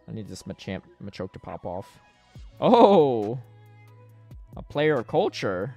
I need this Machoke to pop off. Oh! A player of culture.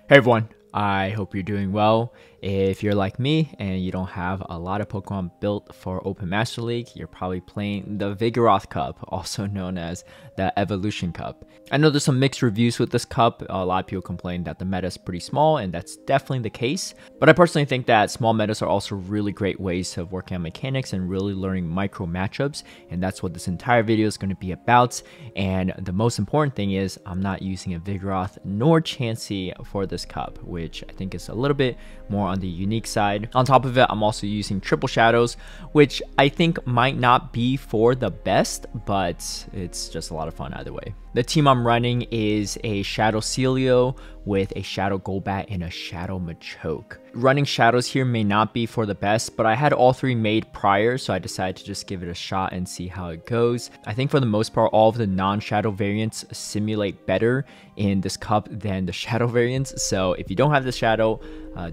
Hey everyone, I hope you're doing well. If you're like me and you don't have a lot of Pokemon built for Open Master League, you're probably playing the Vigoroth Cup, also known as the Evolution Cup. I know there's some mixed reviews with this cup. A lot of people complain that the meta is pretty small, and that's definitely the case. But I personally think that small metas are also really great ways of working on mechanics and really learning micro matchups, and that's what this entire video is going to be about. And the most important thing is I'm not using a Vigoroth nor Chansey for this cup, which I think is a little bit more on the unique side. On top of it, I'm also using triple shadows, which I think might not be for the best, but it's just a lot of fun either way. The team I'm running is a Shadow Sealeo with a Shadow Golbat and a Shadow Machoke. Running shadows here may not be for the best, but I had all three made prior, so I decided to just give it a shot and see how it goes. I think for the most part, all of the non-shadow variants simulate better in this cup than the shadow variants, so if you don't have the shadow,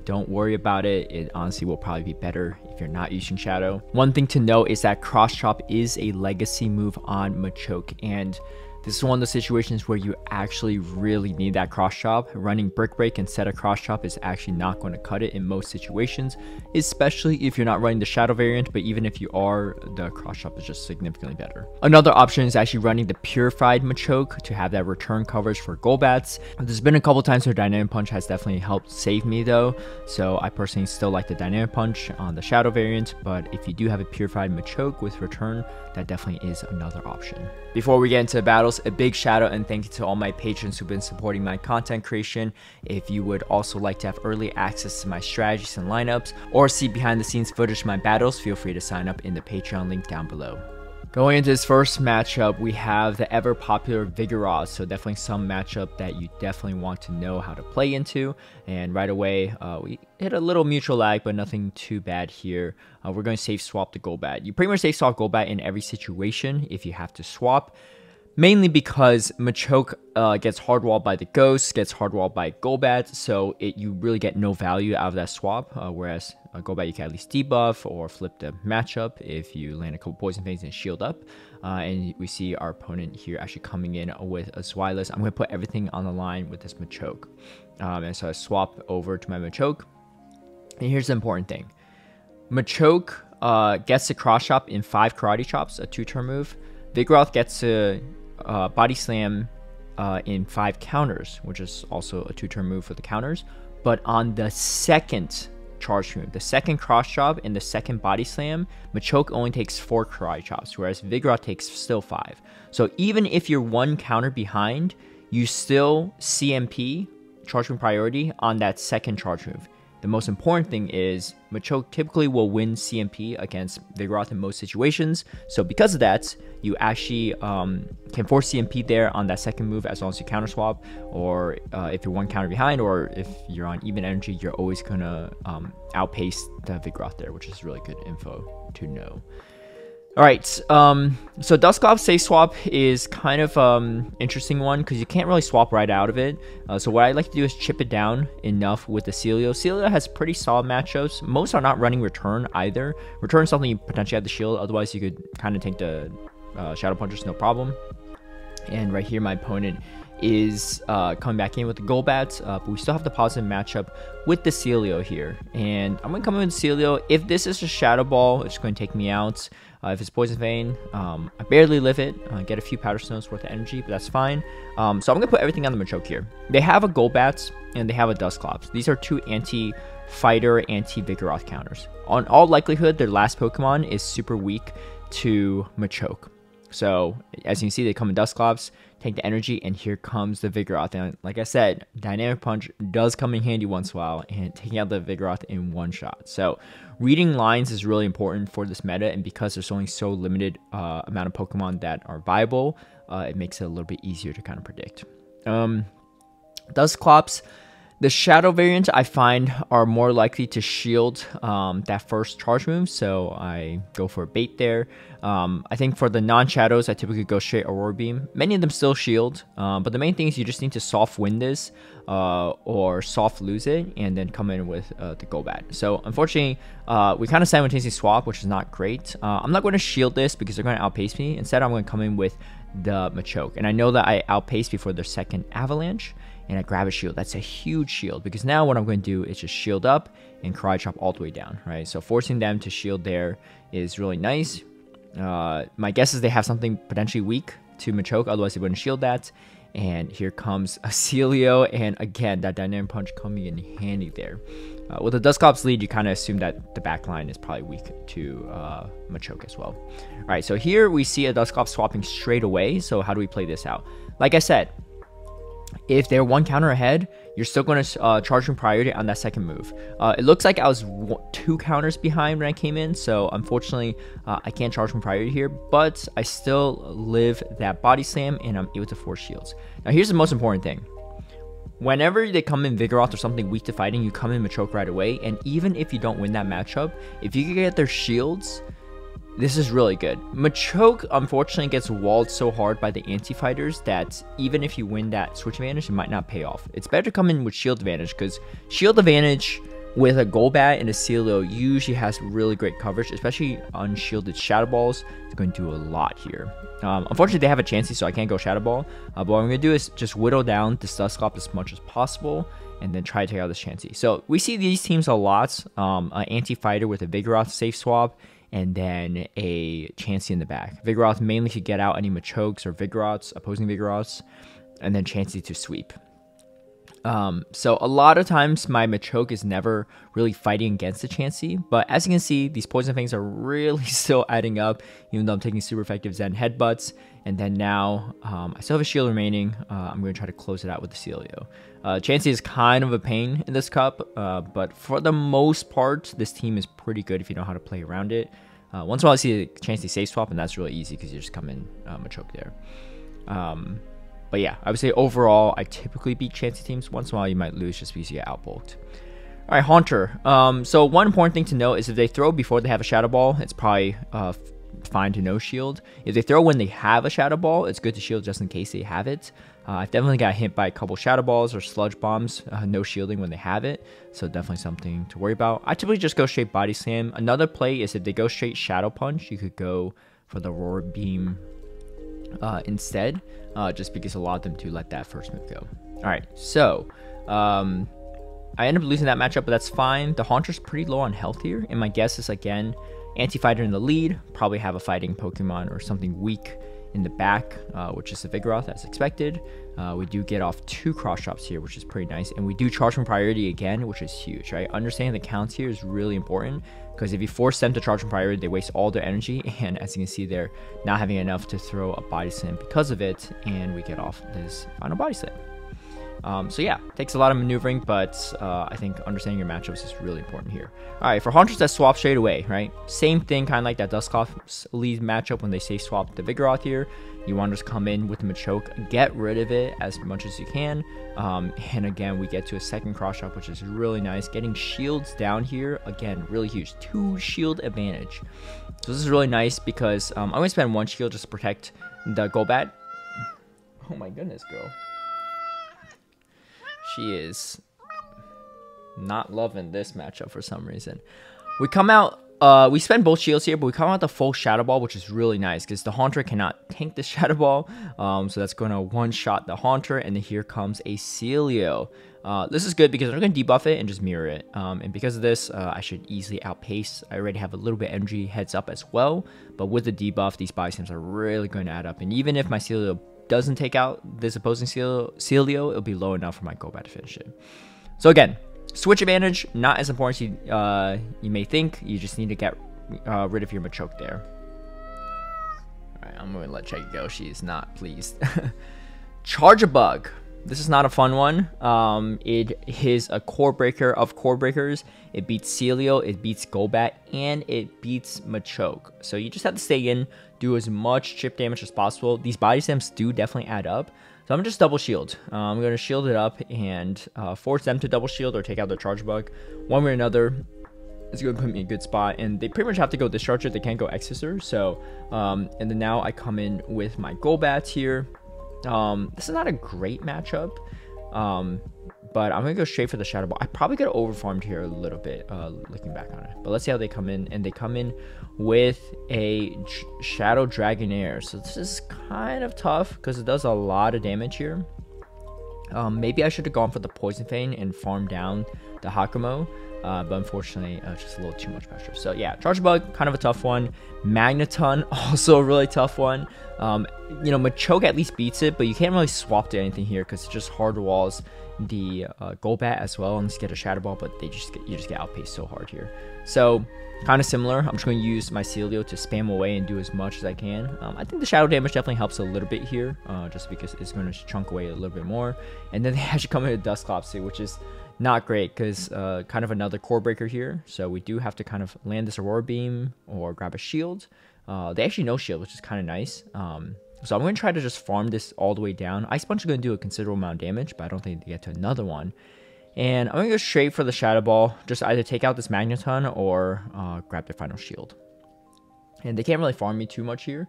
don't worry about it. It honestly will probably be better if you're not using shadow. One thing to note is that cross chop is a legacy move on Machoke, and this is one of the situations where you actually really need that cross chop. Running Brick Break instead of cross chop is actually not going to cut it in most situations, especially if you're not running the shadow variant, but even if you are, the cross chop is just significantly better. Another option is actually running the purified Machoke to have that return coverage for Golbats. There's been a couple times where Dynamic Punch has definitely helped save me though, so I personally still like the Dynamic Punch on the shadow variant, but if you do have a purified Machoke with return, that definitely is another option. Before we get into the battles, a big shout out and thank you to all my patrons who've been supporting my content creation. If you would also like to have early access to my strategies and lineups, or see behind the scenes footage of my battles, feel free to sign up in the Patreon link down below. Going into this first matchup, we have the ever popular Vigoroth, so definitely some matchup that you definitely want to know how to play into. And right away, we hit a little mutual lag, but nothing too bad here. We're going to safe swap the Golbat. You pretty much safe swap Golbat in every situation if you have to swap. Mainly because Machoke gets hardwalled by the Ghost, gets hardwalled by Golbat, so you really get no value out of that swap, whereas Golbat you can at least debuff or flip the matchup if you land a couple Poison Fangs and shield up. And we see our opponent here actually coming in with a Zweilous. I'm going to put everything on the line with this Machoke. And so I swap over to my Machoke. And here's the important thing. Machoke gets to cross chop in 5 Karate Chops, a 2-turn move. Vigoroth gets to Body Slam in 5 counters, which is also a 2-turn move for the counters. But on the second charge move, the second cross chop and the second Body Slam, Machoke only takes 4 Karate Chops, whereas Vigoroth takes still 5. So even if you're 1 counter behind, you still CMP, charge move priority, on that second charge move. The most important thing is Machoke typically will win CMP against Vigoroth in most situations. So because of that, you actually can force CMP there on that second move as long as you counter swap, or if you're 1 counter behind, or if you're on even energy, you're always going to outpace the Vigoroth there, which is really good info to know. Alright, so Dusclops safe swap is kind of interesting one because you can't really swap right out of it. So what I like to do is chip it down enough with the Sealeo. Sealeo has pretty solid matchups. Most are not running return either. Return is something you potentially have to shield, otherwise you could kind of take the Shadow Punchers, no problem. And right here my opponent is coming back in with the Golbat, but we still have the positive matchup with the Sealeo here. And I'm going to come in with Sealeo. If this is a Shadow Ball, it's going to take me out. If it's Poison Vein, I barely live it. Get a few Powder Stones worth of energy, but that's fine. So I'm going to put everything on the Machoke here. They have a Golbat and they have a Dusclops. These are 2 anti-Fighter, anti-Vigoroth counters. On all likelihood, their last Pokemon is super weak to Machoke. So as you can see, they come in Dusclops, take the energy, and here comes the Vigoroth. And like I said, Dynamic Punch does come in handy once in a while, and taking out the Vigoroth in 1 shot. So reading lines is really important for this meta, and because there's only so limited amount of Pokemon that are viable, it makes it a little bit easier to kind of predict. Dusclops The Shadow variant I find are more likely to shield that first charge move, so I go for a bait there. I think for the non-shadows, I typically go straight Aurora Beam. Many of them still shield, but the main thing is you just need to soft win this or soft lose it, and then come in with the Golbat. So unfortunately, we kind of simultaneously swap, which is not great. I'm not going to shield this because they're going to outpace me. Instead, I'm going to come in with the Machoke, and I know that I outpaced before their second Avalanche. And I grab a shield. That's a huge shield, because now what I'm going to do is just shield up and Karate Chop all the way down, right? So forcing them to shield there is really nice. My guess is they have something potentially weak to Machoke, otherwise they wouldn't shield that. And here comes a Sealeo, and again, that Dynamic Punch coming in handy there. With the Dusclops lead, you kind of assume that the back line is probably weak to Machoke as well. All right, so here we see a Dusclops swapping straight away. So how do we play this out? Like I said, if they're one counter ahead, you're still going to charge from priority on that second move. It looks like I was 2 counters behind when I came in, so unfortunately I can't charge from priority here, but I still live that body slam and I'm able to force shields. Now here's the most important thing. Whenever they come in Vigoroth or something weak to fighting, you come in Machoke right away, and even if you don't win that matchup, if you can get their shields, this is really good. Machoke, unfortunately, gets walled so hard by the anti-fighters that even if you win that switch advantage, it might not pay off. It's better to come in with shield advantage, because shield advantage with a Golbat and a Sealeo usually has really great coverage, especially unshielded Shadow Balls. It's going to do a lot here. Unfortunately, they have a Chansey, so I can't go Shadow Ball. But what I'm going to do is just whittle down this Dusclops as much as possible, and then try to take out this Chansey. So we see these teams a lot. An anti-fighter with a Vigoroth safe swap, and then a Chansey in the back. Vigoroth mainly to get out any Machokes or Vigoroths, opposing Vigoroths, and then Chansey to sweep. So a lot of times my Machoke is never really fighting against the Chansey, but as you can see, these poison things are really still adding up, even though I'm taking super effective Zen headbutts. And then now I still have a shield remaining. I'm going to try to close it out with the Sealeo. Chansey is kind of a pain in this cup, but for the most part, this team is pretty good if you know how to play around it. Once in a while I see a Chansey safe swap, and that's really easy because you just come in Machoke there. But yeah, I would say overall, I typically beat Chansey teams. Once in a while, you might lose just because you get outbulked. All right, Haunter. So one important thing to note is if they throw before they have a Shadow Ball, it's probably fine to no shield. If they throw when they have a Shadow Ball, it's good to shield just in case they have it. I've definitely got hit by a couple Shadow Balls or Sludge Bombs, no shielding when they have it. So definitely something to worry about. I typically just go straight Body Slam. Another play is if they go straight Shadow Punch, you could go for the Aurora Beam instead, just because a lot of them do let that first move go. All right, so I end up losing that matchup, but that's fine. The Haunter's pretty low on health here, and my guess is, again, anti-fighter in the lead, probably have a fighting Pokemon or something weak in the back, which is the Vigoroth as expected. We do get off 2 cross drops here, which is pretty nice, and we do charge from priority again, which is huge, right? Understanding the counts here is really important, because if you force them to charge from priority, they waste all their energy, and as you can see, they're not having enough to throw a body slam because of it, and we get off this final body slam. So yeah, takes a lot of maneuvering, but I think understanding your matchups is really important here. All right, for Hunters that swap straight away, right? Same thing, kind of like that Dusclops lead matchup when they say swap the Vigoroth here. You want to just come in with the Machoke, get rid of it as much as you can. And again, we get to a second cross shot, which is really nice. Getting shields down here, again, really huge. 2 shield advantage. So this is really nice because I'm going to spend 1 shield just to protect the Golbat. Oh my goodness, girl. She is not loving this matchup for some reason. We come out, we spend both shields here, but we come out the full Shadow Ball, which is really nice because the Haunter cannot tank the Shadow Ball. So that's going to one-shot the Haunter, and then here comes a Sealeo. This is good because I'm going to debuff it and just mirror it. And because of this, I should easily outpace. I already have a little bit of energy heads up as well, but with the debuff, these body slams are really going to add up. And even if my Sealeo doesn't take out this opposing Sealeo, it'll be low enough for my Golbat to finish it. So again, switch advantage, not as important as you may think. You just need to get rid of your Machoke there. Alright, I'm going to let Checky go. She is not pleased. Charjabug. This is not a fun one. It is a core breaker of core breakers. It beats Sealeo, it beats Golbat, and it beats Machoke. So you just have to stay in, do as much chip damage as possible. These body slams do definitely add up. So I'm just double shield. I'm going to shield it up and force them to double shield or take out their Charjabug. One way or another, it's going to put me in a good spot. And they pretty much have to go Discharger. They can't go Exorcer. So, and then now I come in with my Golbat here. This is not a great matchup. But I'm going to go straight for the Shadow Ball. I probably got overfarmed here a little bit, looking back on it. But let's see how they come in. And they come in with a Shadow Dragonair. So this is kind of tough because it does a lot of damage here. Maybe I should have gone for the Poison Fang and farmed down the Hakamo. But unfortunately, just a little too much pressure. So yeah, Charjabug, kind of a tough one. Magneton, also a really tough one. You know, Machoke at least beats it, but you can't really swap to anything here because it just hard walls the Golbat as well, unless you get a Shadow Ball, but you just get outpaced so hard here. So kind of similar. I'm just going to use my Sealeo to spam away and do as much as I can. I think the shadow damage definitely helps a little bit here, just because it's going to chunk away a little bit more. And then they actually come in with Dusclops too, which is not great because kind of another core breaker here. So we do have to kind of land this Aurora Beam or grab a shield. They actually no shield, which is kind of nice. So I'm going to try to just farm this all the way down. Ice Punch is going to do a considerable amount of damage, but I don't think they get to another one. And I'm going to go straight for the Shadow Ball. Just either take out this Magneton or grab their final shield. And they can't really farm me too much here.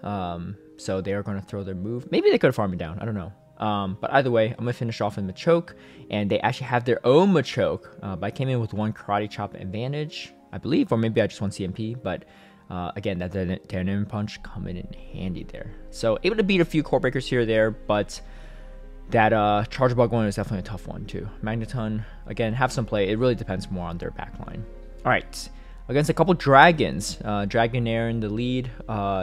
So they are going to throw their move. Maybe they could have farmed me down. I don't know. But either way, I'm going to finish off in Machoke. And they actually have their own Machoke. But I came in with one Karate Chop advantage, I believe. Or maybe I just won CMP. But again, that Dynamic Punch coming in handy there. So able to beat a few core breakers here or there, but that Charjabug one is definitely a tough one too. Magneton, again, have some play. It really depends more on their backline. All right, against a couple Dragons. Dragonair in the lead.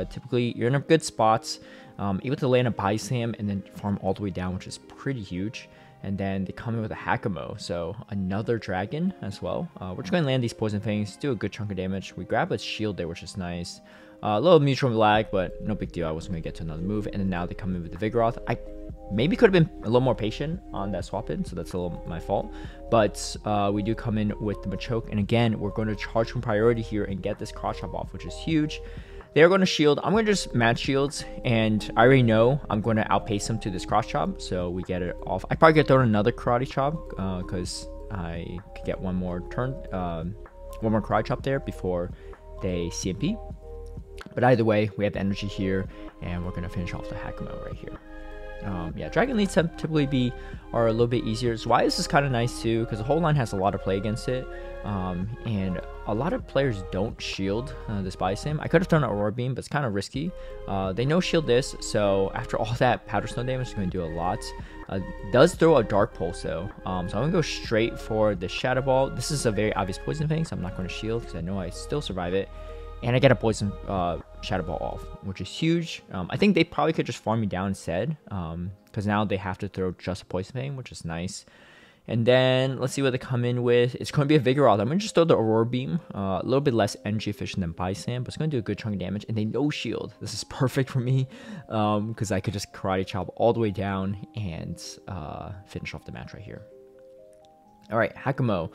Typically, you're in a good spots. Able to land a Body Slam and then farm all the way down, which is pretty huge. And then they come in with a Hakamo, so another Dragon as well. We're just going to land these Poison Fangs, do a good chunk of damage. We grab a shield there, which is nice. A little mutual lag, but no big deal. I wasn't going to get to another move. And then now they come in with the Vigoroth. I maybe could have been a little more patient on that swap in, so that's a little my fault. But we do come in with the Machoke. And again, we're going to charge from priority here and get this cross chop off, which is huge. They're going to shield. I'm going to just match shields, and I already know I'm going to outpace them to this cross chop, so we get it off. I probably could throw another karate chop because I could get one more turn, one more karate chop there before they CMP. But either way, we have the energy here, and we're going to finish off the Hakamo right here. Yeah, Dragon leads typically are a little bit easier. Zweilous is kind of nice too because the whole line has a lot of play against it, and a lot of players don't shield this Body Slam. I could have thrown an Aurora Beam, but it's kind of risky. They no shield this, so after all that Powder Snow damage, it's going to do a lot. Does throw a Dark Pulse though, so I'm going to go straight for the Shadow Ball. This is a very obvious Poison Fang, so I'm not going to shield because I know I still survive it. And I get a Poison Shadow Ball off, which is huge. I think they probably could just farm me down instead, because now they have to throw just a Poison Fang, which is nice. And then let's see what they come in with. It's going to be a Vigoroth. I'm going to just throw the Aurora Beam. A little bit less energy efficient than Body Slam, but it's going to do a good chunk of damage. And they no shield. This is perfect for me because I could just Karate Chop all the way down and finish off the match right here. All right, Hakamo.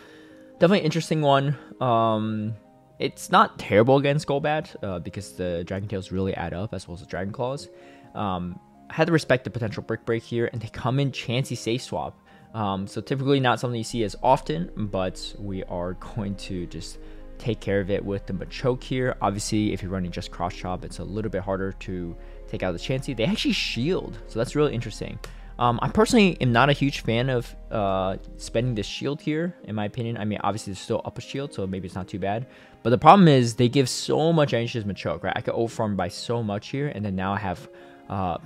Definitely an interesting one. It's not terrible against Golbat because the Dragon Tails really add up, as well as the Dragon Claws. I had to respect the potential Brick Break here, and they come in Chansey Safe Swap. So typically not something you see as often, but we are going to just take care of it with the Machoke here. Obviously, if you're running just Cross Chop, it's a little bit harder to take out the Chansey. They actually shield, so that's really interesting. I personally am not a huge fan of spending this shield here, in my opinion. I mean, obviously, it's still up a shield, so maybe it's not too bad. But the problem is they give so much energy to Machoke, right? I could overfarm by so much here, and then now I have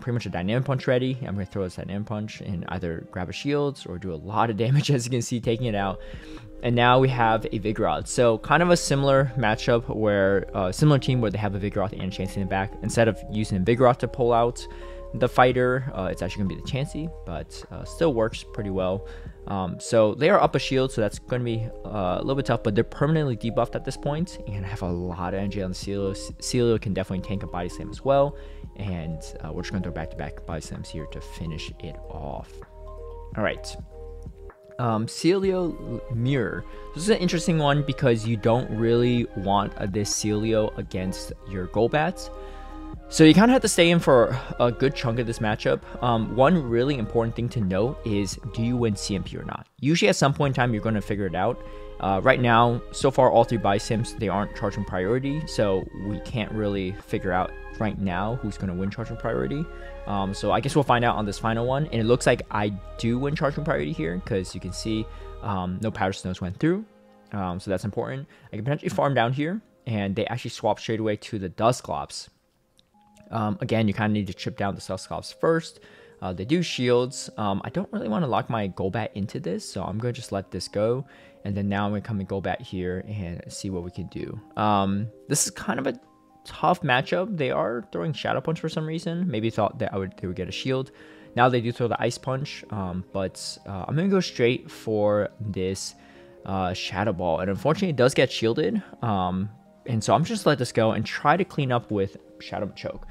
pretty much a Dynamic Punch ready. I'm going to throw this Dynamic Punch and either grab a shield or do a lot of damage, as you can see, taking it out. And now we have a Vigoroth. So kind of a similar matchup where, similar team where they have a Vigoroth and Chansey in the back. Instead of using Vigoroth to pull out the fighter, it's actually going to be the Chansey, but still works pretty well. So they are up a shield, so that's going to be a little bit tough, but they're permanently debuffed at this point, and I have a lot of energy on the Sealeo. Sealeo can definitely tank a Body Slam as well, and we're just going to throw back-to-back Body Slams here to finish it off. All right. Sealeo Mirror. This is an interesting one because you don't really want this Sealeo against your Golbats. So you kind of have to stay in for a good chunk of this matchup. One really important thing to note is, do you win CMP or not? Usually at some point in time, you're going to figure it out. Right now, so far, all 3 buy sims, they aren't charging priority, so we can't really figure out right now who's going to win charging priority. So I guess we'll find out on this final one, and it looks like I do win charging priority here, because you can see no powder snows went through, so that's important. I can potentially farm down here, and they actually swap straight away to the Dusclops. Again, you kind of need to chip down the Dusclops first. They do shields. I don't really want to lock my Golbat into this, so I'm going to just let this go. And then now I'm going to come and Golbat here and see what we can do. This is kind of a tough matchup. They are throwing Shadow Punch for some reason. Maybe thought that they would get a shield. Now they do throw the Ice Punch, but I'm going to go straight for this Shadow Ball. And unfortunately, it does get shielded. And so I'm just let this go and try to clean up with Shadow Machoke.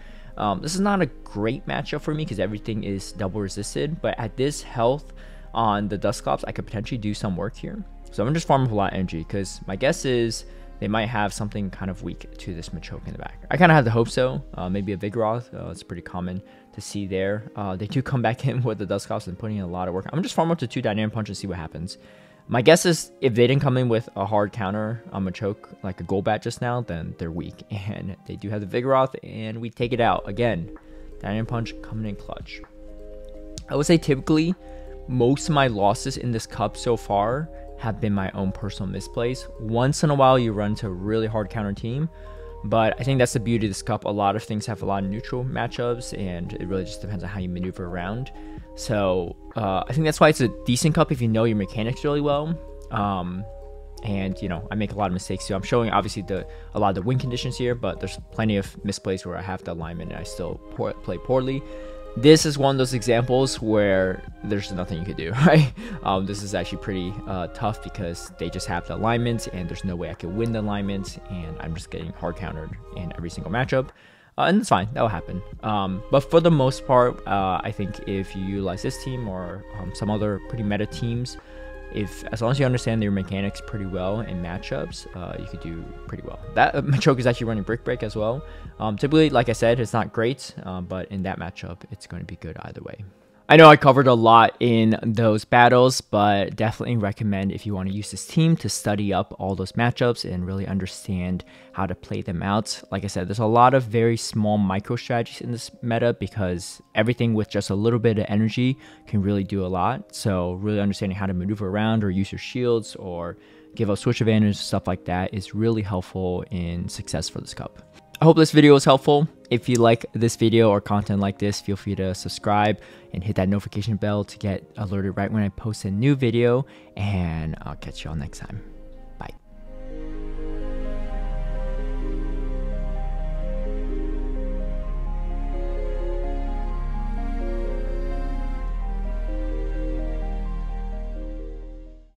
This is not a great matchup for me because everything is double resisted, but at this health on the Dusclops, I could potentially do some work here. So I'm just farming a lot of energy because my guess is they might have something kind of weak to this Machoke in the back. I kind of have the hope so. Maybe a Vigoroth. It's pretty common to see there. They do come back in with the Dusclops and putting in a lot of work. I'm just farming up to 2 Dynamic Punch and see what happens. My guess is if they didn't come in with a hard counter on Machoke, like a Golbat just now, then they're weak. And they do have the Vigoroth, and we take it out. Again, Dynamic Punch coming in clutch. I would say typically, most of my losses in this cup so far have been my own personal misplays. Once in a while, you run into a really hard counter team. But I think that's the beauty of this cup. A lot of things have a lot of neutral matchups, and it really just depends on how you maneuver around. So I think that's why it's a decent cup if you know your mechanics really well. And you know, I make a lot of mistakes too. I'm showing obviously a lot of the win conditions here, but there's plenty of misplays where I have the alignment and I still play poorly. This is one of those examples where there's nothing you could do, right? This is actually pretty tough because they just have the alignment and there's no way I could win the alignment, and I'm just getting hard countered in every single matchup. And it's fine, that will happen. But for the most part, I think if you utilize this team or some other pretty meta teams, as long as you understand their mechanics pretty well in matchups, you could do pretty well. That Machoke is actually running Brick Break as well. Typically, like I said, it's not great, but in that matchup, it's going to be good either way. I know I covered a lot in those battles, but definitely recommend if you want to use this team to study up all those matchups and really understand how to play them out. Like I said, there's a lot of very small micro strategies in this meta because everything with just a little bit of energy can really do a lot. So really understanding how to maneuver around or use your shields or give up switch advantage, stuff like that is really helpful in success for this cup. I hope this video was helpful. If you like this video or content like this, feel free to subscribe and hit that notification bell to get alerted right when I post a new video, and I'll catch you all next time.